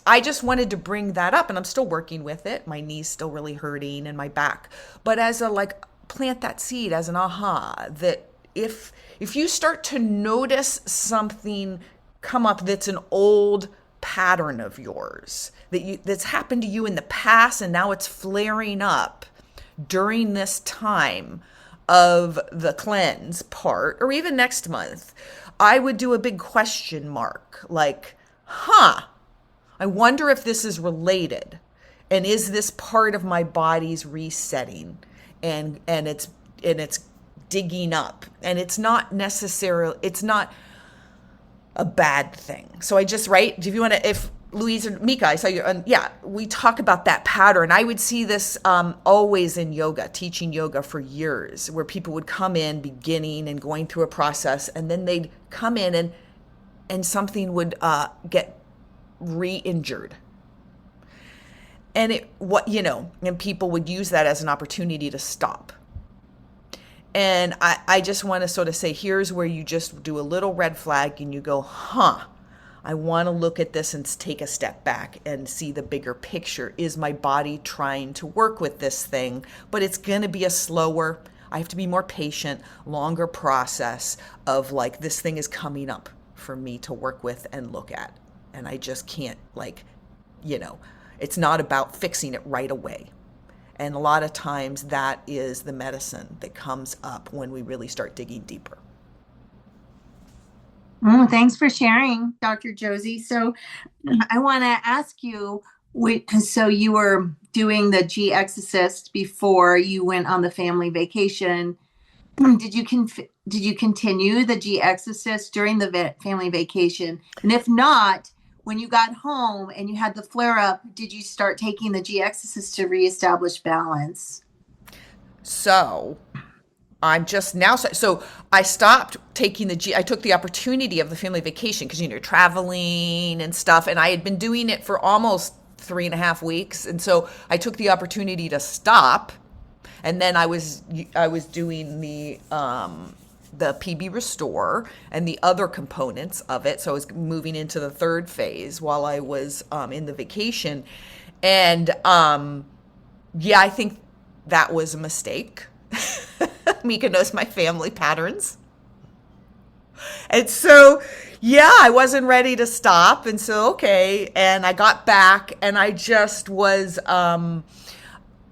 I just wanted to bring that up, and I'm still working with it. My knee's still really hurting, and my back. But as a, plant that seed as an aha, that if you start to notice something come up that's an old pattern of yours, that's happened to you in the past, and now it's flaring up during this time of the cleanse part, or even next month, I would do a big question mark, like, I wonder if this is related, and is this part of my body's resetting, and it's digging up, and it's not a bad thing. So I just, right, if you want to, if Louise and Mica, I saw you, we talk about that pattern. I would see this always in yoga, teaching yoga for years, where people would come in beginning and going through a process, and then they'd come in and something would get re-injured. And and people would use that as an opportunity to stop. And I just want to sort of say, here's where you just do a little red flag and you go, I want to look at this and take a step back and see the bigger picture. Is my body trying to work with this thing? But it's going to be a slower, I have to be more patient, longer process of, like, this thing is coming up for me to work with and look at. And I just can't, it's not about fixing it right away. And a lot of times that is the medicine that comes up when we really start digging deeper. Thanks for sharing, Dr. Josie. So I want to ask you, so you were doing the GX Assist before you went on the family vacation. Did you continue the GX Assist during the family vacation? And if not, when you got home and you had the flare up, did you start taking the GX Assist to reestablish balance? So I'm just now, so I stopped taking I took the opportunity of the family vacation, because, traveling and stuff. And I had been doing it for almost 3.5 weeks. And so I took the opportunity to stop. And then I was doing the PB Restore and the other components of it. So I was moving into the third phase while I was in the vacation. And I think that was a mistake. Mica knows my family patterns. And so, yeah, I wasn't ready to stop. And so, okay. And I got back and I just was,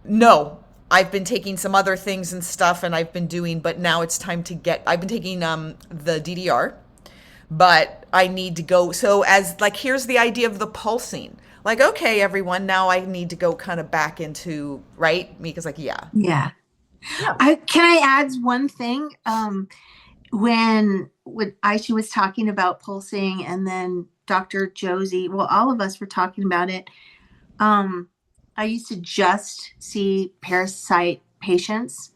no, I've been taking some other things and stuff and I've been doing, but now it's time to get, I've been taking the DDR, but I need to go. So, as like, here's the idea of the pulsing. Like, okay, everyone, now I need to go kind of back into, right? Mika's like, yeah. Yeah. Yeah. Can I add one thing? When Aisha was talking about pulsing and then Dr. Josie, well, all of us were talking about it. I used to just see parasite patients,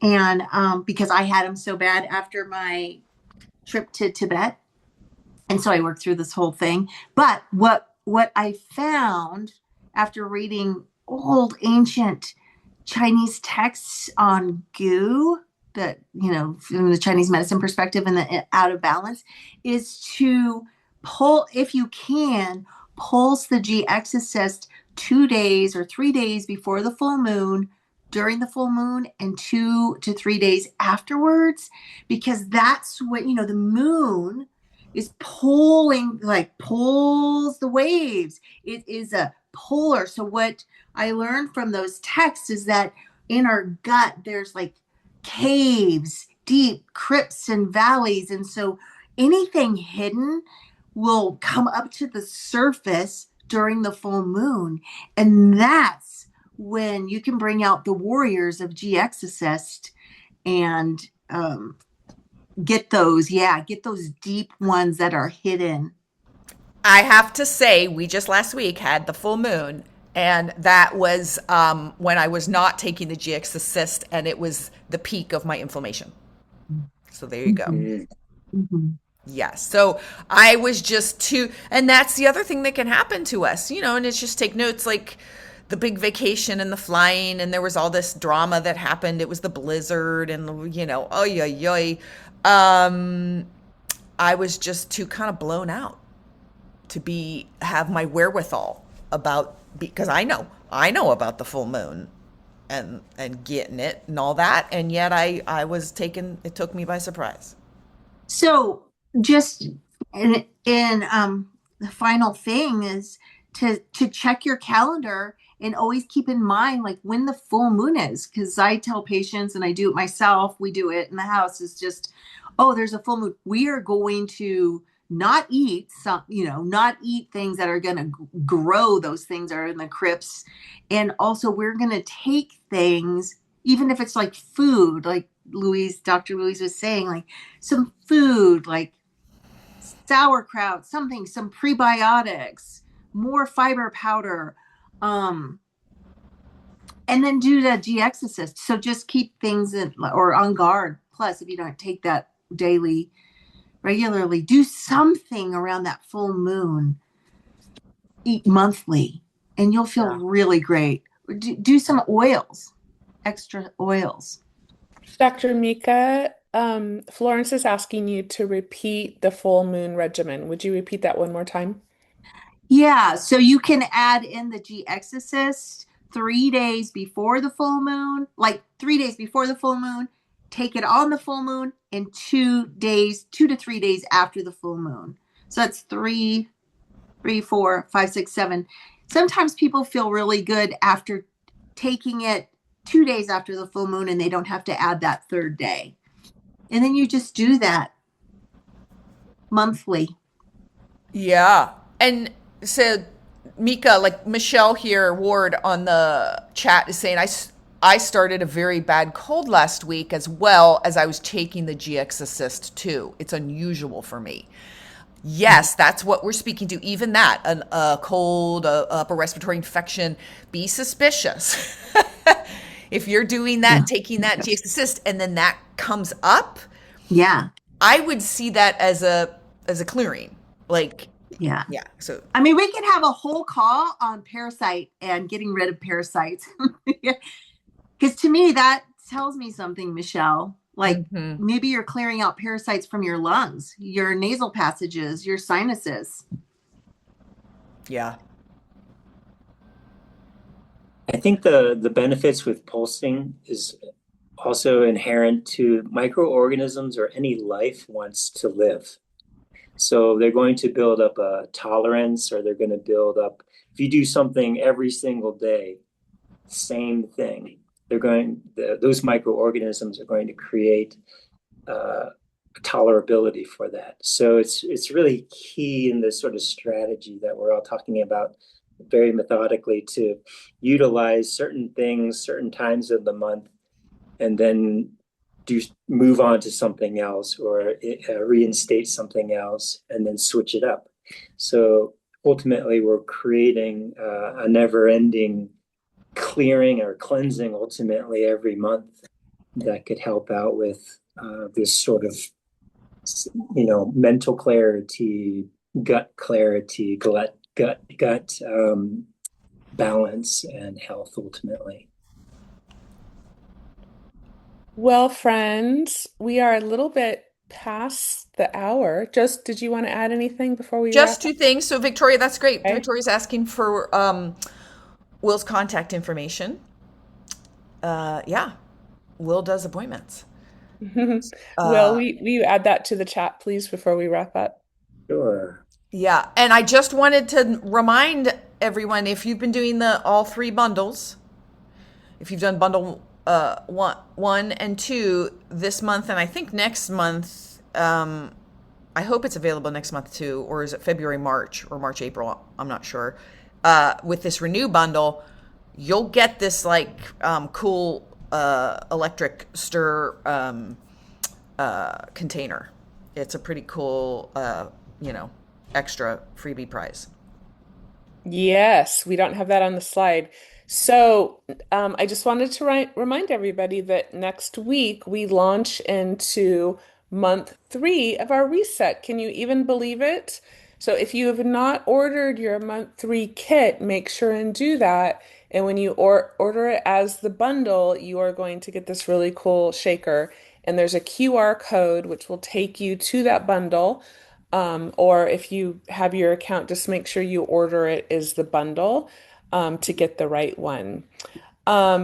and because I had them so bad after my trip to Tibet, and so I worked through this whole thing. But what I found after reading old ancient Chinese texts on goo, that, you know, from the Chinese medicine perspective and the out of balance, is to pull, if you can, pulse the G exorcist 2 days or 3 days before the full moon, during the full moon, and 2 to 3 days afterwards, because that's what, you know, the moon is pulling, like pulls the waves. It is a puller. So what I learned from those texts is that in our gut, there's like caves, deep crypts and valleys. And so anything hidden will come up to the surface during the full moon. And that's when you can bring out the warriors of G Exorcist and get those, yeah, get those deep ones that are hidden. I have to say, we just last week had the full moon, and that was when I was not taking the GX Assist, and it was the peak of my inflammation. So there you go. Mm-hmm. Mm. Mm-hmm. Yes. So I was just too, and that's the other thing that can happen to us, you know, and it's just take notes like the big vacation and the flying, and there was all this drama that happened. It was the blizzard, and, you know, oh, yeah, yeah. I was just too kind of blown out to be have my wherewithal about, because I know about the full moon and getting it and all that, and yet I was taken, it took me by surprise. So just in the final thing is to check your calendar and always keep in mind like when the full moon is, because I tell patients, and I do it myself, we do it in the house, is just, oh, there's a full moon, we are going to not eat some, you know, not eat things that are going to grow those things that are in the crypts. And also we're going to take things, even if it's like food, like Dr. Louise was saying, like some food like sauerkraut, something, some prebiotics, more fiber powder, um, and then do the GX assist. So just keep things in or on guard. Plus, if you don't take that daily, regularly, do something around that full moon. Eat monthly, and you'll feel Yeah. really great. Do some oils, extra oils. Dr. Mica, Florence is asking you to repeat the full moon regimen. Would you repeat that one more time? Yeah, so you can add in the G Exorcist 3 days before the full moon, like 3 days before the full moon, take it on the full moon, and 2 days, 2 to 3 days after the full moon. So that's three, 4, 5, 6, 7. Sometimes people feel really good after taking it 2 days after the full moon and they don't have to add that third day. And then you just do that monthly. Yeah. And so, Mika, like Michelle here, Ward on the chat is saying, I started a very bad cold last week as well as I was taking the GX Assist too. It's unusual for me. Yes, that's what we're speaking to. Even that, a cold, a upper respiratory infection, be suspicious. If you're doing that, taking that GX Assist, and then that comes up, Yeah. I would see that as a clearing. Like, Yeah. yeah. So I mean, we can have a whole call on parasite and getting rid of parasites. Because to me, that tells me something, Michelle. Like mhm. maybe you're clearing out parasites from your lungs, your nasal passages, your sinuses. Yeah. I think the benefits with pulsing is also inherent to microorganisms or any life wants to live. So they're going to build up a tolerance, or they're going to build up, if you do something every single day, same thing, those microorganisms are going to create uh, tolerability for that. So it's really key in this sort of strategy that we're all talking about very methodically to utilize certain things, certain times of the month, and then do move on to something else, or reinstate something else and then switch it up. So ultimately, we're creating a never-ending clearing or cleansing ultimately every month that could help out with this sort of mental clarity, gut clarity, gut balance and health ultimately. Well, friends, we are a little bit past the hour. Just, did you want to add anything before we Just wrap two things. So Victoria, that's great. up? Victoria's asking for Will's contact information. Yeah, Will does appointments. Okay. Will Uh, we add that to the chat, please, before we wrap up? Sure. yeah, and I just wanted to remind everyone, if you've been doing the all three bundles, if you've done bundle one and two this month, and I think next month, I hope it's available next month too, or is it February, March, or March, April? I'm not sure. With this renew bundle, you'll get this like cool electric stir container. It's a pretty cool, extra freebie prize. Yes, we don't have that on the slide. So, I just wanted to remind everybody that next week we launch into month 3 of our reset. Can you even believe it? So, if you have not ordered your month 3 kit, make sure and do that. And when you order it as the bundle, you are going to get this really cool shaker. And there's a QR code which will take you to that bundle. Or if you have your account, just make sure you order it as the bundle to get the right one.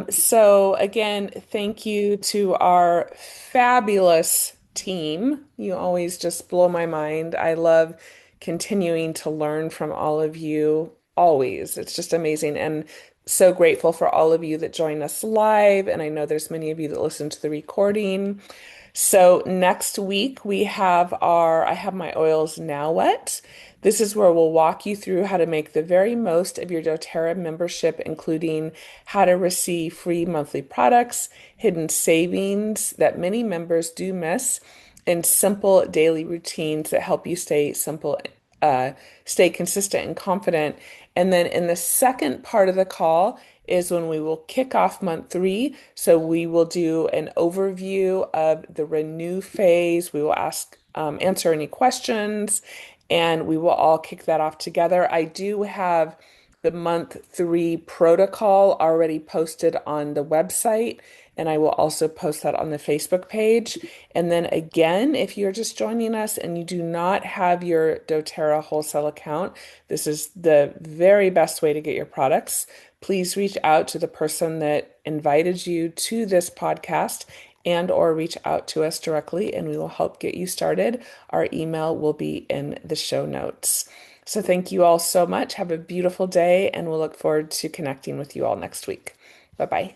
So again, thank you to our fabulous team. You always just blow my mind. I love continuing to learn from all of you, always. It's just amazing. And so grateful for all of you that join us live. And I know there's many of you that listen to the recording. So next week we have I have my oils now wet. This is where we'll walk you through how to make the very most of your doTERRA membership, including how to receive free monthly products, hidden savings that many members do miss, and simple daily routines that help you stay consistent and confident. And then in the second part of the call is when we will kick off month 3. So we will do an overview of the renew phase. We will answer any questions, and we will all kick that off together. I do have the month 3 protocol already posted on the website, and I will also post that on the Facebook page. And then again, if you're just joining us and you do not have your doTERRA wholesale account, this is the very best way to get your products. Please reach out to the person that invited you to this podcast and or reach out to us directly and we will help get you started. Our email will be in the show notes. So thank you all so much. Have a beautiful day and we'll look forward to connecting with you all next week. Bye-bye.